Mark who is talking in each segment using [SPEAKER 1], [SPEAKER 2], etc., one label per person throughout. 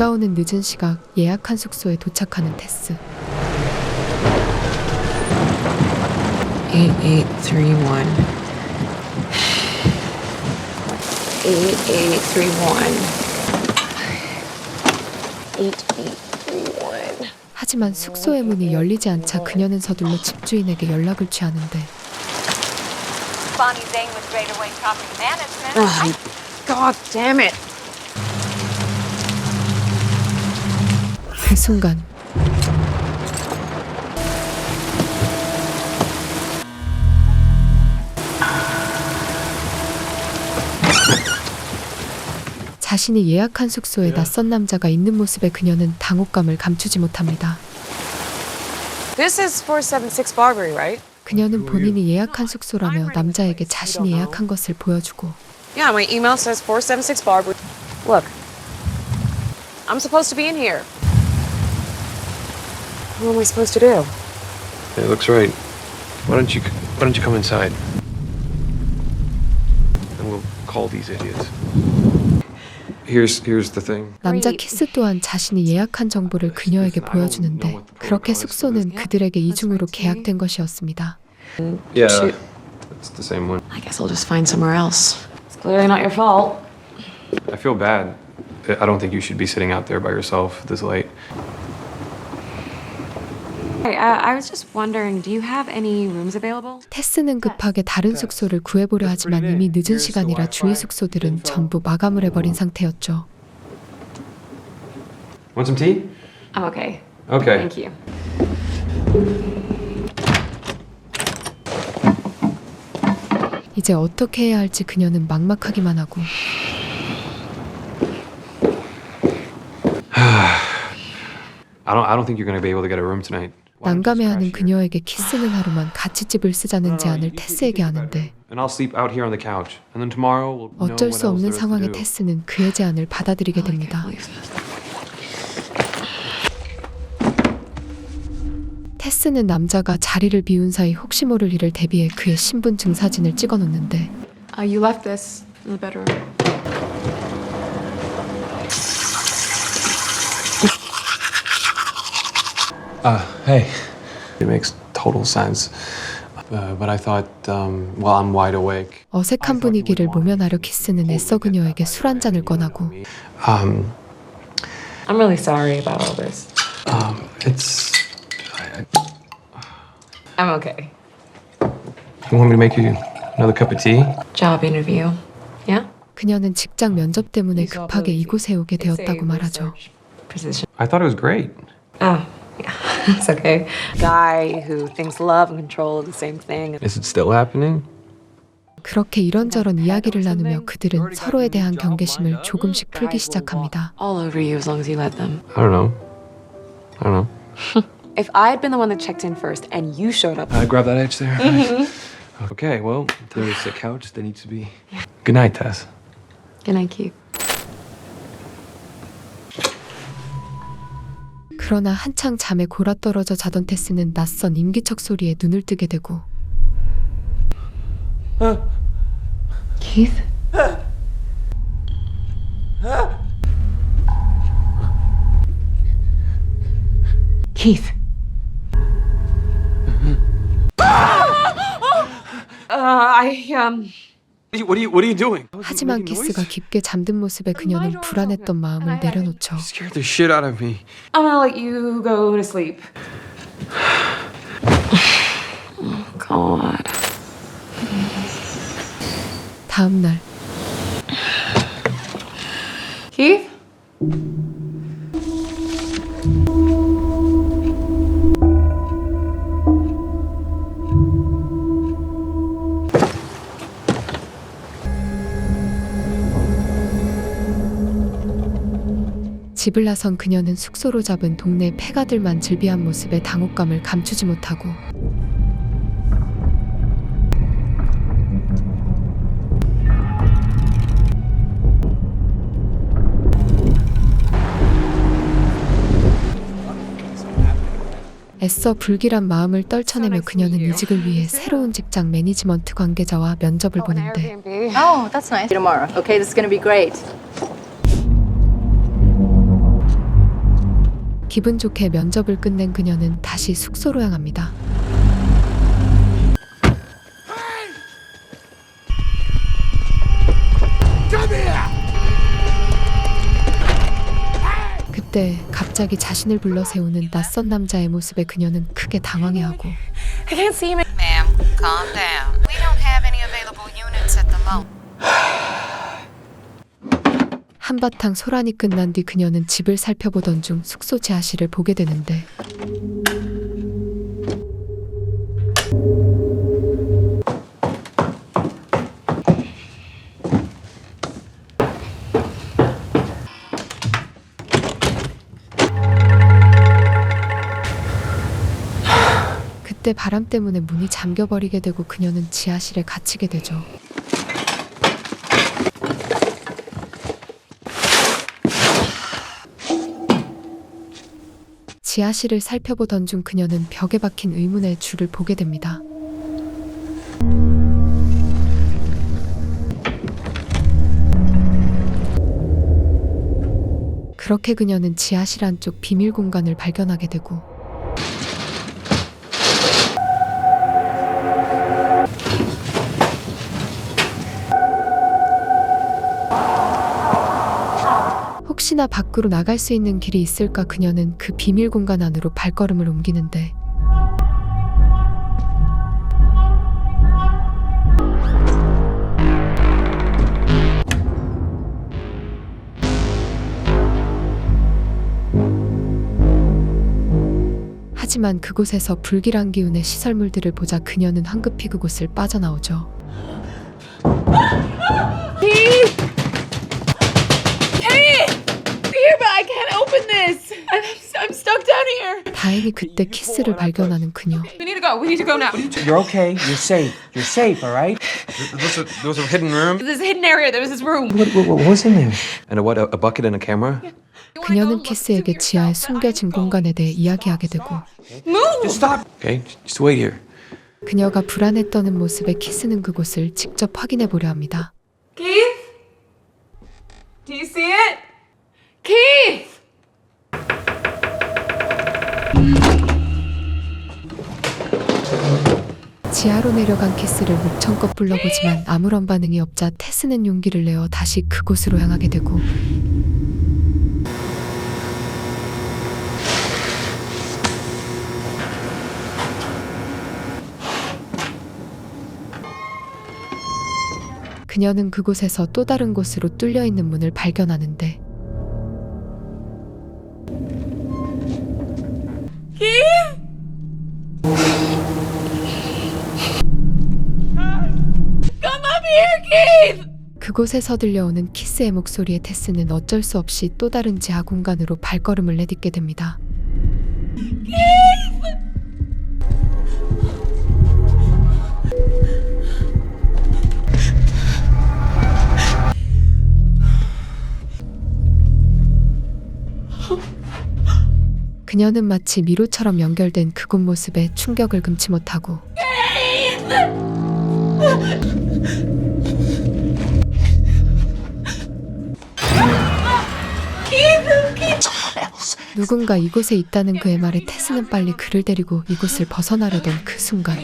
[SPEAKER 1] 비가 오는 늦은 시각 예약한 숙소에 도착하는 테스.
[SPEAKER 2] 8831. 8831.
[SPEAKER 1] 하지만 숙소의 문이 열리지 않자 그녀는 서둘러 집주인에게 연락을 취하는데
[SPEAKER 2] God damn it.
[SPEAKER 1] 그 순간 자신이 예약한 숙소에 낯선 남자가 있는 모습에 그녀는 당혹감을 감추지 못합니다.
[SPEAKER 2] This is 476 Barbary, right?
[SPEAKER 1] 그녀는 본인이 예약한 숙소라며 남자에게 자신이 예약한 것을 보여주고
[SPEAKER 2] Yeah, my email says 476 Barbary. Look, I'm supposed to be in here. What am I supposed to do?
[SPEAKER 3] It looks right. Why don't you come inside? And we'll call these idiots. Here's the thing.
[SPEAKER 1] 남자 키스 또한 자신이 예약한 정보를 그녀에게 보여주는데 그렇게 숙소는 그들에게 이중으로 계약된 것이었습니다.
[SPEAKER 3] Yeah, it's the same one.
[SPEAKER 2] I guess I'll just find somewhere else. It's clearly not your fault.
[SPEAKER 3] I feel bad. I don't think you should be sitting out there by yourself this late.
[SPEAKER 2] Hey, I was just wondering, do you have any rooms available?
[SPEAKER 1] 테스는 급하게 다른 숙소를 구해보려 하지만 이미 늦은 시간이라 주위 숙소들은 전부 마감을 해버린 상태였죠.
[SPEAKER 3] Want some tea?
[SPEAKER 2] I'm okay.
[SPEAKER 3] Okay.
[SPEAKER 2] Thank you.
[SPEAKER 1] 이제 어떻게 해야 할지 그녀는 막막하기만 하고
[SPEAKER 3] I don't think you're going to be able to get a room tonight.
[SPEAKER 1] 난감해하는 그녀에게 키스는 하루만 같이 집을 쓰자는 제안을 테스에게 하는데
[SPEAKER 3] And I'll sleep out here on the couch. And then tomorrow we'll know
[SPEAKER 1] 어쩔
[SPEAKER 3] what
[SPEAKER 1] 수
[SPEAKER 3] else
[SPEAKER 1] 없는
[SPEAKER 3] there is to
[SPEAKER 1] 상황의
[SPEAKER 3] do.
[SPEAKER 1] 테스는 그의 제안을 받아들이게 됩니다. 테스는 남자가 자리를 비운 사이 혹시 모를 일을 대비해 그의 신분증 사진을 찍어놓는데
[SPEAKER 2] You left this in the bedroom.
[SPEAKER 3] Hey. It makes total sense. But I thought, well, I'm wide awake.
[SPEAKER 1] 어색한 분위기를 모면하려 키스는 애써 그녀에게 술 한 잔을 꺼나고
[SPEAKER 3] Um,
[SPEAKER 2] I'm really sorry about all this.
[SPEAKER 3] it's.
[SPEAKER 2] I'm okay.
[SPEAKER 3] You want me to make you another cup of tea?
[SPEAKER 2] Job interview. Yeah?
[SPEAKER 1] 그녀는 직장 면접 때문에 급하게 이곳에 오게 되었다고 말하죠.
[SPEAKER 2] Position.
[SPEAKER 3] I thought it was great.
[SPEAKER 2] Oh, yeah. It's okay. Guy who thinks love and control are the same thing.
[SPEAKER 3] Is it still happening?
[SPEAKER 1] 그렇게 이런저런 이야기를 나누며 그들은 서로에 대한 경계심을 조금씩 풀기 시작합니다.
[SPEAKER 2] All over you as long as you let them.
[SPEAKER 3] I don't know.
[SPEAKER 2] If I had been the one that checked in first and you showed up.
[SPEAKER 3] Grab that edge there. Okay, well, there's a couch that needs to be. Good night, Tess.
[SPEAKER 2] Good night, Keith.
[SPEAKER 1] 그러나 한창 잠에 골아떨어져 자던 테스는 낯선 인기척 소리에 눈을 뜨게 되고
[SPEAKER 2] Keith? Keith.
[SPEAKER 3] What are you doing?
[SPEAKER 1] 하지만 키스가 깊게 잠든 모습에 그녀는 불안했던 마음을 내려놓죠.
[SPEAKER 3] You scared the shit out of me.
[SPEAKER 2] I'm gonna let you go to sleep. Oh, God.
[SPEAKER 1] 다음 날
[SPEAKER 2] Keith?
[SPEAKER 1] 집을 나선 그녀는 숙소로 잡은 동네 폐가들만 즐비한 모습에 당혹감을 감추지 못하고 애써 불길한 마음을 떨쳐내며 그녀는 이직을 위해 새로운 직장 매니지먼트 관계자와 면접을 보는데
[SPEAKER 4] Oh, that's nice. Tomorrow. Okay, this is gonna be great.
[SPEAKER 1] 기분 좋게 면접을 끝낸 그녀는 다시 숙소로 향합니다. 그때 갑자기 자신을 불러 세우는 낯선 남자의 모습에 그녀는 크게 당황해하고
[SPEAKER 2] I can't see him.
[SPEAKER 4] Ma'am, calm down. We don't have any available units at the moment.
[SPEAKER 1] 한바탕 소란이 끝난 뒤 그녀는 집을 살펴보던 중 숙소 지하실을 보게 되는데 그때 바람 때문에 문이 잠겨버리게 되고 그녀는 지하실에 갇히게 되죠. 지하실을 살펴보던 중 그녀는 벽에 박힌 의문의 줄을 보게 됩니다. 그렇게 그녀는 지하실 안쪽 비밀 공간을 발견하게 되고 혹시나 밖으로 나갈 수 있는 길이 있을까 그녀는 그 비밀 공간 안으로 발걸음을 옮기는데 하지만 그곳에서 불길한 기운의 시설물들을 보자 그녀는 황급히 그곳을 빠져나오죠.
[SPEAKER 2] But I can't open this. I'm stuck down here.
[SPEAKER 1] 다행히 그때 키스를 발견하는 그녀.
[SPEAKER 2] We need to go. We need to go now.
[SPEAKER 5] You're okay. You're safe. You're safe, all right?
[SPEAKER 3] Those are hidden room.
[SPEAKER 2] This hidden area. There was this room.
[SPEAKER 5] What was in there?
[SPEAKER 3] And a bucket and a camera?
[SPEAKER 1] 그녀는 키스에게 지하에 숨겨진 공간에 대해 이야기하게 되고
[SPEAKER 2] Move.
[SPEAKER 5] Just stop.
[SPEAKER 3] Okay, just wait here.
[SPEAKER 1] 그녀가 불안에 떠는 모습에 키스는 그곳을 직접 확인해 보려 합니다.
[SPEAKER 2] Keith. Do you see it? Keith.
[SPEAKER 1] 지하로 내려간 키스를 목청껏 불러보지만 아무런 반응이 없자 테스는 용기를 내어 다시 그곳으로 향하게 되고 그녀는 그곳에서 또 다른 곳으로 뚫려 있는 문을 발견하는데
[SPEAKER 2] Come up here, Keith.
[SPEAKER 1] 그곳에서 들려오는 키스의 목소리에 테스는 어쩔 수 없이 또 다른 지하 공간으로 발걸음을 내딛게 됩니다. 그녀는 마치 미로처럼 연결된 그곳 모습에 충격을 금치 못하고 누군가 이곳에 있다는 그의 말에 테스는 빨리 그를 데리고 이곳을 벗어나려던 그 순간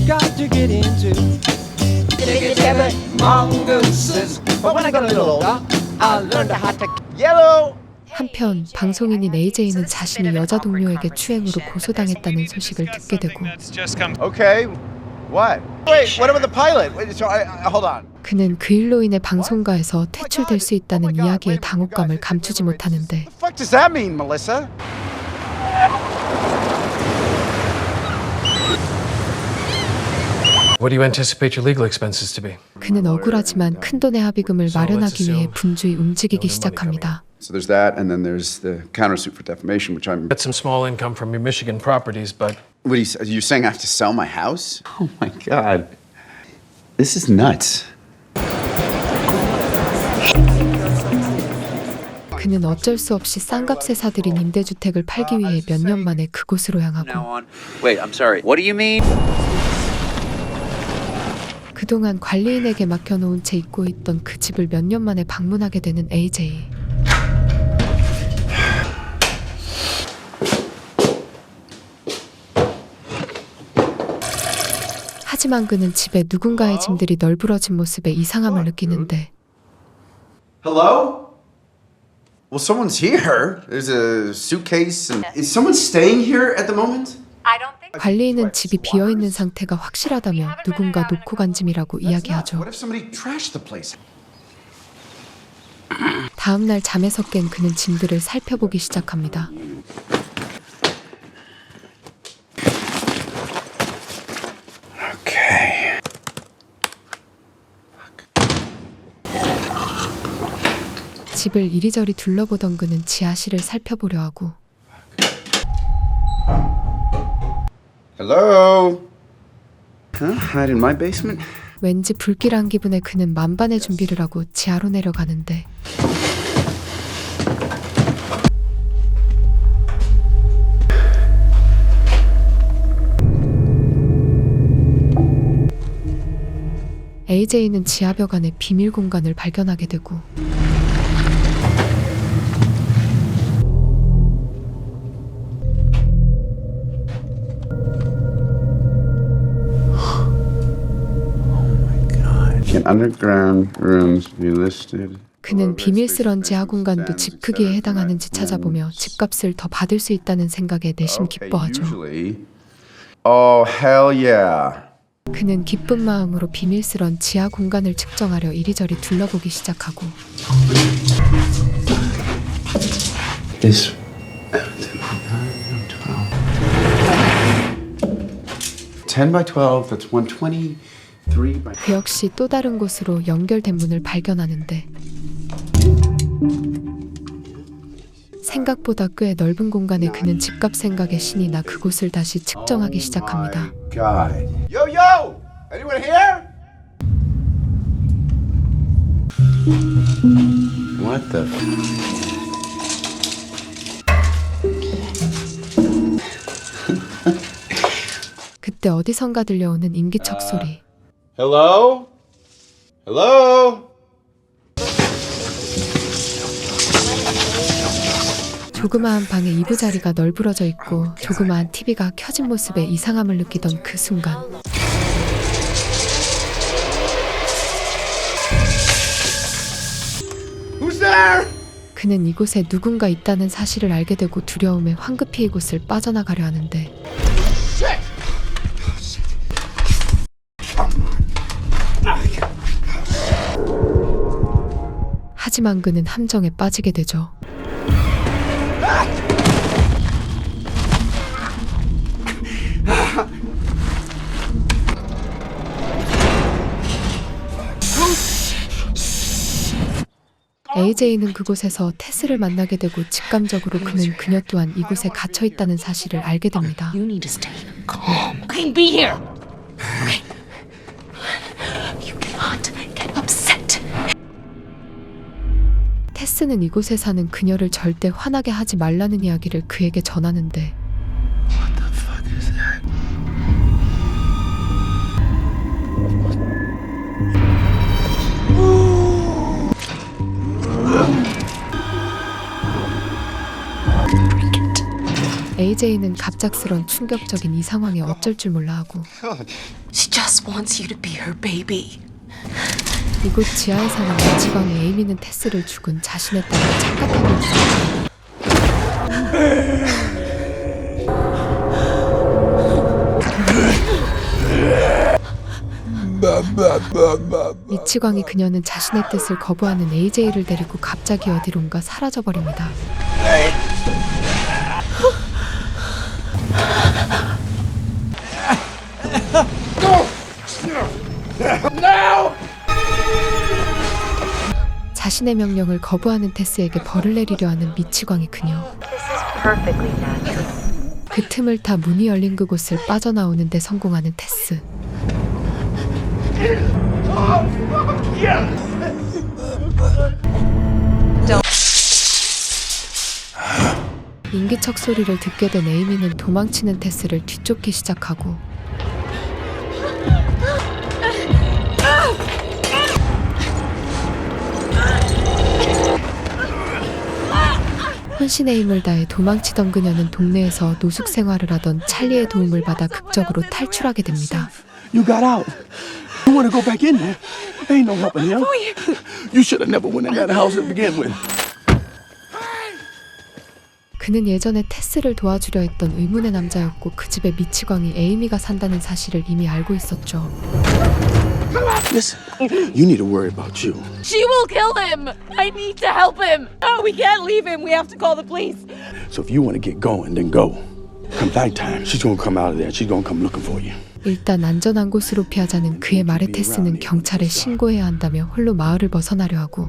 [SPEAKER 6] Got to get into mongooses. But when I got a little older, I learned how to yellow.
[SPEAKER 1] 한편 방송인인 AJ는 자신이 여자 동료에게 추행으로 고소당했다는 소식을 듣게 되고
[SPEAKER 6] Okay, what? Wait, what about the pilot? Wait, so hold on.
[SPEAKER 1] 그는 그 일로 인해 방송가에서 퇴출될 수 있다는 이야기의 당혹감을 감추지 못하는데
[SPEAKER 6] What the fuck does that mean, Melissa?
[SPEAKER 7] What do you anticipate your legal expenses to be?
[SPEAKER 1] 그는 억울하지만 큰돈의 합의금을 마련하기 위해 분주히 움직이기 시작합니다.
[SPEAKER 8] So there's that, and then there's the countersuit for defamation, which I'm.
[SPEAKER 7] Get some small income from your Michigan properties, but
[SPEAKER 8] What are you saying? I have to sell my house? Oh my god, this is nuts.
[SPEAKER 1] 그는 어쩔 수 없이 싼 값에 사들인 임대주택을 팔기 위해 몇 년 만에 그곳으로 향하고
[SPEAKER 8] Wait, I'm sorry. What do you mean?
[SPEAKER 1] 그동안 관리인에게 맡겨놓은 채 잊고 있던 그 집을 몇 년 만에 방문하게 되는 AJ. 하지만 그는 집에 누군가의 짐들이 널브러진 모습에 이상함을 느끼는데
[SPEAKER 8] Hello? Well, someone's here. There's a suitcase. And... Is someone staying here at the moment?
[SPEAKER 1] 관리인은 집이 비어있는 상태가 확실하다며 누군가 놓고 간 짐이라고 이야기하죠.
[SPEAKER 8] What if somebody trashed the place?
[SPEAKER 1] 다음 날 잠에서 깬 그는 짐들을 살펴보기 시작합니다.
[SPEAKER 8] Okay.
[SPEAKER 1] 집을 이리저리 둘러보던 그는 지하실을 살펴보려 하고
[SPEAKER 8] Hello? Huh? Hide in my basement?
[SPEAKER 1] 왠지 불길한 기분에 그는 만반의 준비를 하고 지하로 내려가는데 AJ는 지하벽 안에 비밀 공간을 발견하게 되고
[SPEAKER 8] Can underground rooms be listed?
[SPEAKER 1] 그는 비밀스런 지하 공간도 집 크기에 해당하는지 찾아보며 집값을 더 받을 수 있다는 생각에 내심 기뻐하죠.
[SPEAKER 8] Oh, hell yeah.
[SPEAKER 1] 그는 기쁜 마음으로 비밀스런 지하 공간을 측정하려 이리저리 둘러보기 시작하고
[SPEAKER 3] This
[SPEAKER 8] 10 by 12, that's 123 by...
[SPEAKER 1] 그 역시 또 다른 곳으로 연결된 문을 발견하는데 생각보다 꽤 넓은 공간에 그는 집값 생각에 신이 나 그곳을 다시 측정하기 시작합니다.
[SPEAKER 8] God. Yo, yo! Anyone here? What the
[SPEAKER 1] 그때 어디선가 들려오는 인기척 소리.
[SPEAKER 8] Hello? Hello?
[SPEAKER 1] 조그마한 방에 이부자리가 널브러져 있고 조그마한 TV가 켜진 모습에 이상함을 느끼던 그 순간
[SPEAKER 8] Who's there?
[SPEAKER 1] 그는 이곳에 누군가 있다는 사실을 알게 되고 두려움에 황급히 이곳을 빠져나가려 하는데 하지만 그는 함정에 빠지게 되죠. AJ는 그곳에서 테스를 만나게 되고 직감적으로 그는 그녀 또한 이곳에 갇혀 있다는 사실을 알게 됩니다.
[SPEAKER 9] You need to stay calm. I can be here. Okay. You cannot get upset.
[SPEAKER 1] 테스는 이곳에 사는 그녀를 절대 화나게 하지 말라는 이야기를 그에게 전하는데
[SPEAKER 8] What the fuck is that?
[SPEAKER 1] AJ는 갑작스런 충격적인 이 상황에 어쩔 줄 몰라 하고
[SPEAKER 9] She just wants you to be her baby.
[SPEAKER 1] 이곳 지하에 사는 미치광이 에이미는 테스를 죽은 자신의 딸을 착각하고 있었죠. 미치광이 그녀는 자신의 뜻을 거부하는 AJ를 데리고 갑자기 어디론가 사라져버립니다. 자신의 명령을 거부하는 테스에게 벌을 내리려 하는 미치광이 그녀. 그 틈을 타 문이 열린 그곳을 빠져나오는 데 성공하는 테스. 인기척 소리를 듣게 된 에이미는 도망치는 테스를 뒤쫓기 시작하고 혼신의 힘을 다해 도망치던 그녀는 동네에서 노숙 생활을 하던 찰리의 도움을 받아 극적으로 탈출하게 됩니다.
[SPEAKER 10] You got out. You want to go back in there? Ain't no helping him. You should have never went in that house to begin with.
[SPEAKER 1] 그는 예전에 테스를 도와주려 했던 의문의 남자였고 그 집에 미치광이 에이미가 산다는 사실을 이미 알고 있었죠.
[SPEAKER 10] Listen, you need to worry about you.
[SPEAKER 9] She will kill him. I need to help him. No, we can't leave him. We have to call the police.
[SPEAKER 10] So if you want to get going, then go. Come nighttime, she's gonna come out of there. She's gonna come looking for you.
[SPEAKER 1] 일단 안전한 곳으로 피하자는 그의 말에 테스는 경찰에 신고해야 한다며 홀로 마을을 벗어나려 하고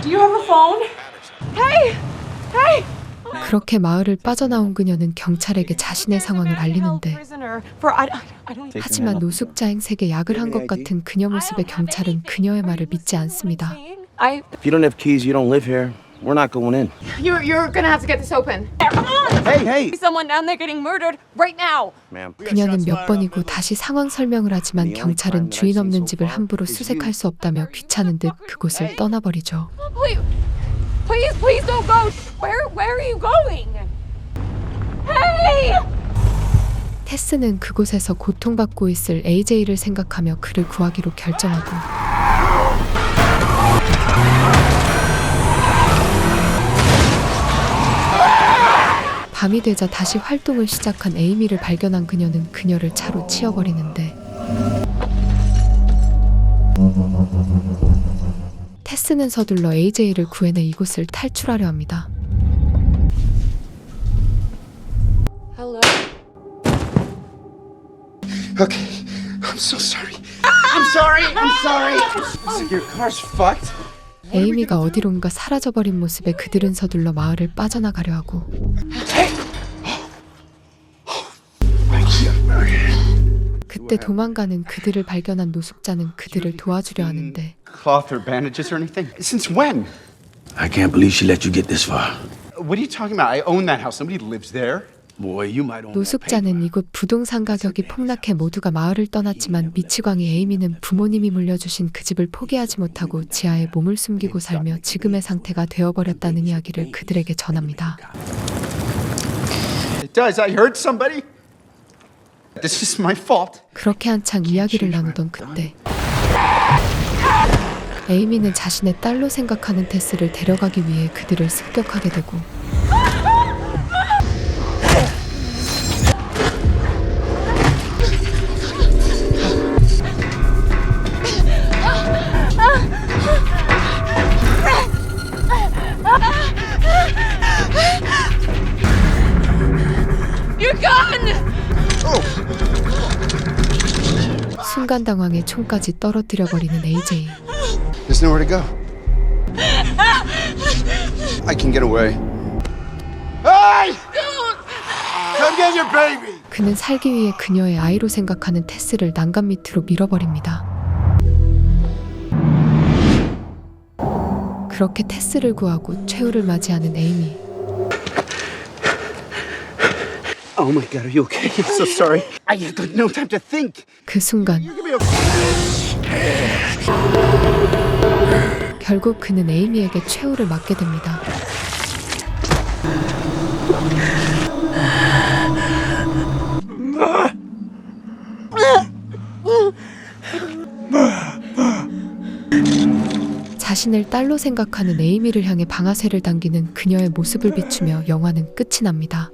[SPEAKER 9] Do you have a phone? Hey! Hey!
[SPEAKER 1] 그렇게 마을을 빠져나온 그녀는 경찰에게 자신의 상황을 알리는데 하지만 노숙자 행색에 약을 한 것 같은 그녀 모습에 경찰은 그녀의 말을 믿지 않습니다.
[SPEAKER 5] If you don't have keys, you don't live here. We're not going in.
[SPEAKER 9] You're gonna have to get this open.
[SPEAKER 10] Hey, hey.
[SPEAKER 9] Someone down there getting murdered right now.
[SPEAKER 5] Ma'am.
[SPEAKER 1] 그녀는 몇 번이고 다시 상황 설명을 하지만 경찰은 주인 없는 집을 함부로 수색할 수 없다며 귀찮은 듯 그곳을 떠나버리죠.
[SPEAKER 9] Please don't go. Where are you going? Hey!
[SPEAKER 1] 테스는 그곳에서 고통받고 있을 AJ를 생각하며 그를 구하기로 결정하고 밤이 되자 다시 활동을 시작한 에이미를 발견한 그녀는 그녀를 차로 치워버리는데 테스는 서둘러 AJ를 구해내 이곳을 탈출하려 합니다.
[SPEAKER 9] Hello.
[SPEAKER 8] Okay, I'm so sorry. I'm sorry. Your car's fucked.
[SPEAKER 1] 에이미가 어디론가 사라져버린 모습에 그들은 서둘러 마을을 빠져나가려 하고 그때 도망가는 그들을 발견한 노숙자는 그들을 도와주려 하는데
[SPEAKER 8] Cloth or bandages or anything? Since when?
[SPEAKER 10] I can't believe she let you get this far.
[SPEAKER 8] What are you talking about? I own that house. Somebody lives there.
[SPEAKER 10] Boy, you might own that
[SPEAKER 1] 노숙자는 이곳 부동산 가격이 폭락해 모두가 마을을 떠났지만 미치광이 에이미는 부모님이 물려주신 그 집을 포기하지 못하고 지하에 몸을 숨기고 살며 지금의 상태가 되어버렸다는 이야기를 그들에게 전합니다.
[SPEAKER 8] It does. I hurt somebody. This is my fault.
[SPEAKER 1] 그렇게 한창 이야기를 나누던 그때 에이미는 자신의 딸로 생각하는 테스를 데려가기 위해 그들을 습격하게 되고 순간 당황해 총까지 떨어뜨려버리는 AJ.
[SPEAKER 8] There's nowhere to go. I can get away. Hey! Come get your baby!
[SPEAKER 1] 그는 살기 위해 그녀의 아이로 생각하는 테스를 난간 밑으로 밀어버립니다. 그렇게 테스를 구하고 최후를 맞이하는 에이미.
[SPEAKER 8] Oh my God, are you okay? I'm so sorry. I had no time to think.
[SPEAKER 1] 그 순간 결국 그는 에이미에게 최후를 맞게 됩니다. 자신을 딸로 생각하는 에이미를 향해 방아쇠를 당기는 그녀의 모습을 비추며 영화는 끝이 납니다.